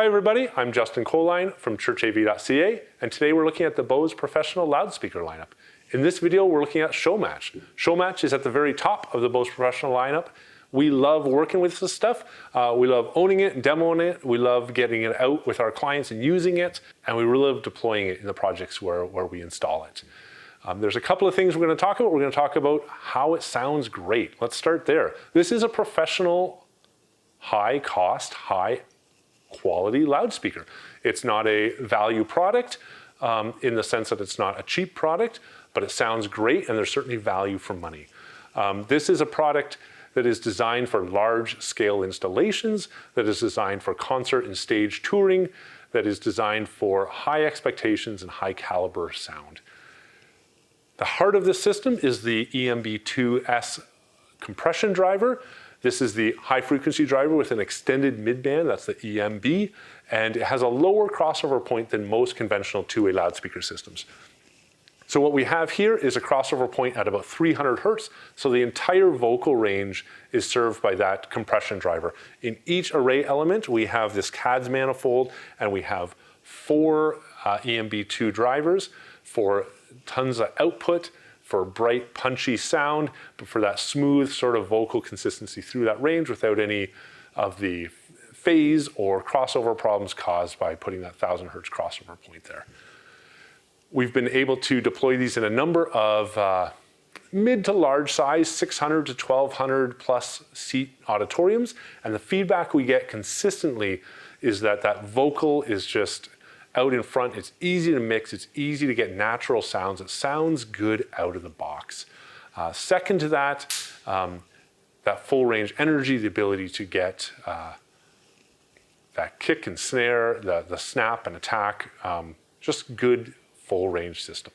Hi everybody, I'm Justin Coline from churchav.ca, and today we're looking at the Bose professional loudspeaker lineup. In this video, we're looking at Showmatch. Showmatch is at the very top of the Bose professional lineup. We love working with this stuff. We love owning it and demoing it. We love getting it out with our clients and using it, and we really love deploying it in the projects where we install it. There's a couple of things we're going to talk about. We're going to talk about how it sounds great. Let's start there. This is a professional, high-cost, high-quality loudspeaker. It's not a value product in the sense that it's not a cheap product, but it sounds great, and there's certainly value for money. This is a product that is designed for large-scale installations, that is designed for concert and stage touring, that is designed for high expectations and high-caliber sound. The heart of this system is the EMB2S compression driver. This is the high-frequency driver with an extended midband, that's the EMB, and it has a lower crossover point than most conventional two-way loudspeaker systems. So what we have here is a crossover point at about 300 hertz, so the entire vocal range is served by that compression driver. In each array element, we have this CADS manifold, and we have 4 EMB2 drivers for tons of output, for bright, punchy sound, but for that smooth sort of vocal consistency through that range without any of the phase or crossover problems caused by putting that 1000 hertz crossover point there. We've been able to deploy these in a number of mid to large size, 600 to 1200 plus seat auditoriums, and the feedback we get consistently is that that vocal is just out in front. It's easy to mix, it's easy to get natural sounds. It sounds good out of the box. Second to that, that full range energy, the ability to get that kick and snare, the snap and attack, just good full range system.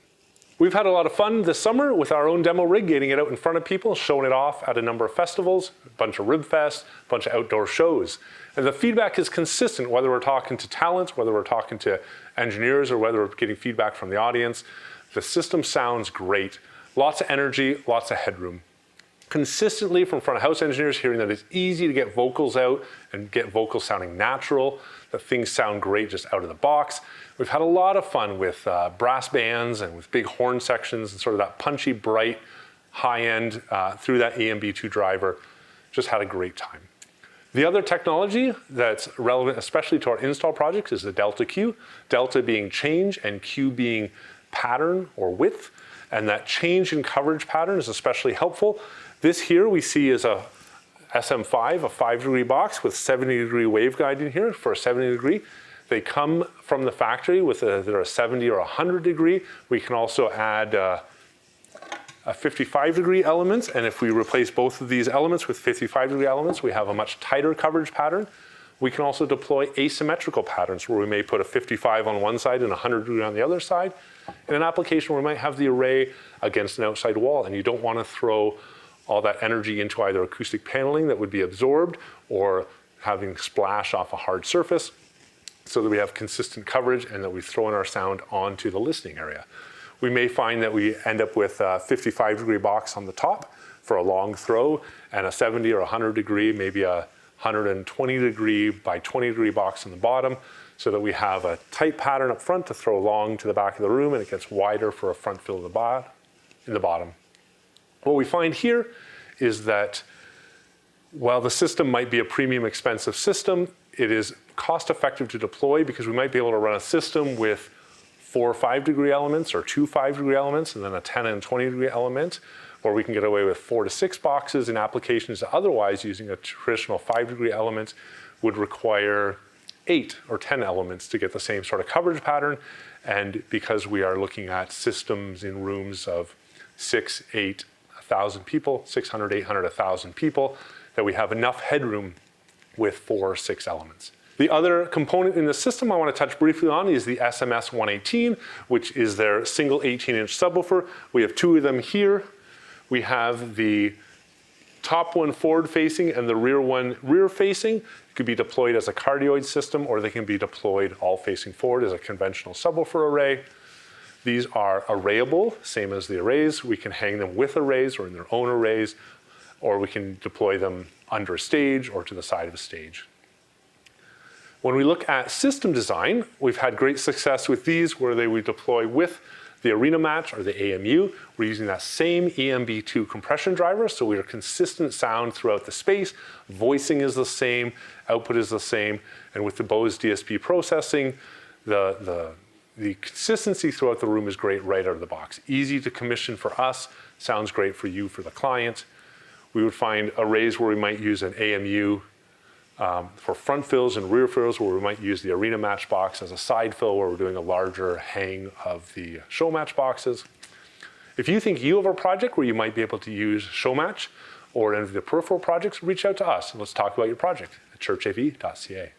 We've had a lot of fun this summer with our own demo rig, getting it out in front of people, showing it off at a number of festivals, a bunch of RibFest, a bunch of outdoor shows. And the feedback is consistent, whether we're talking to talent, whether we're talking to engineers, or whether we're getting feedback from the audience. The system sounds great. Lots of energy, lots of headroom. Consistently from front of house engineers hearing that it's easy to get vocals out and get vocals sounding natural, that things sound great just out of the box. We've had a lot of fun with brass bands and with big horn sections and sort of that punchy, bright, high-end through that EMB2 driver. Just had a great time. The other technology that's relevant, especially to our install projects, is the Delta Q. Delta being change and Q being pattern or width. And that change in coverage pattern is especially helpful. This here we see is a SM5, a 5-degree box with 70-degree waveguide in here for a 70-degree. They come from the factory with they're a 70 or 100 degree. We can also add a 55-degree element, and if we replace both of these elements with 55-degree elements, we have a much tighter coverage pattern. We can also deploy asymmetrical patterns where we may put a 55 on one side and a 100 degree on the other side. In an application where we might have the array against an outside wall, and you don't want to throw all that energy into either acoustic paneling that would be absorbed or having splash off a hard surface, so that we have consistent coverage and that we throw in our sound onto the listening area. We may find that we end up with a 55-degree box on the top for a long throw and a 70 or 100 degree, maybe a 120 degree by 20 degree box on the bottom, so that we have a tight pattern up front to throw long to the back of the room, and it gets wider for a front fill in the bottom. What we find here is that while the system might be a premium expensive system, it is cost effective to deploy because we might be able to run a system with 4 5-degree elements or 2 5-degree elements and then a 10 and 20-degree element, or we can get away with 4 to 6 boxes in applications that otherwise using a traditional 5-degree element would require 8 or 10 elements to get the same sort of coverage pattern. And because we are looking at systems in rooms of 6, 8, 1,000 people, 600, 800, 1,000 people, that we have enough headroom with 4 or 6 elements. The other component in the system I want to touch briefly on is the SMS 118, which is their single 18-inch subwoofer. We have 2 of them here. We have the top one forward-facing and the rear one rear-facing. It could be deployed as a cardioid system, or they can be deployed all facing forward as a conventional subwoofer array. These are arrayable, same as the arrays. We can hang them with arrays or in their own arrays, or we can deploy them under a stage or to the side of a stage. When we look at system design, we've had great success with these where we deploy with the Arena Match or the AMU. We're using that same EMB2 compression driver, so we are consistent sound throughout the space. Voicing is the same, output is the same, and with the Bose DSP processing, the consistency throughout the room is great right out of the box. Easy to commission for us, sounds great for you, for the client. We would find arrays where we might use an AMU for front fills and rear fills, where we might use the Arena Match box as a side fill where we're doing a larger hang of the Showmatch boxes. If you think you have a project where you might be able to use Showmatch or any of the peripheral projects, reach out to us and let's talk about your project at churchav.ca.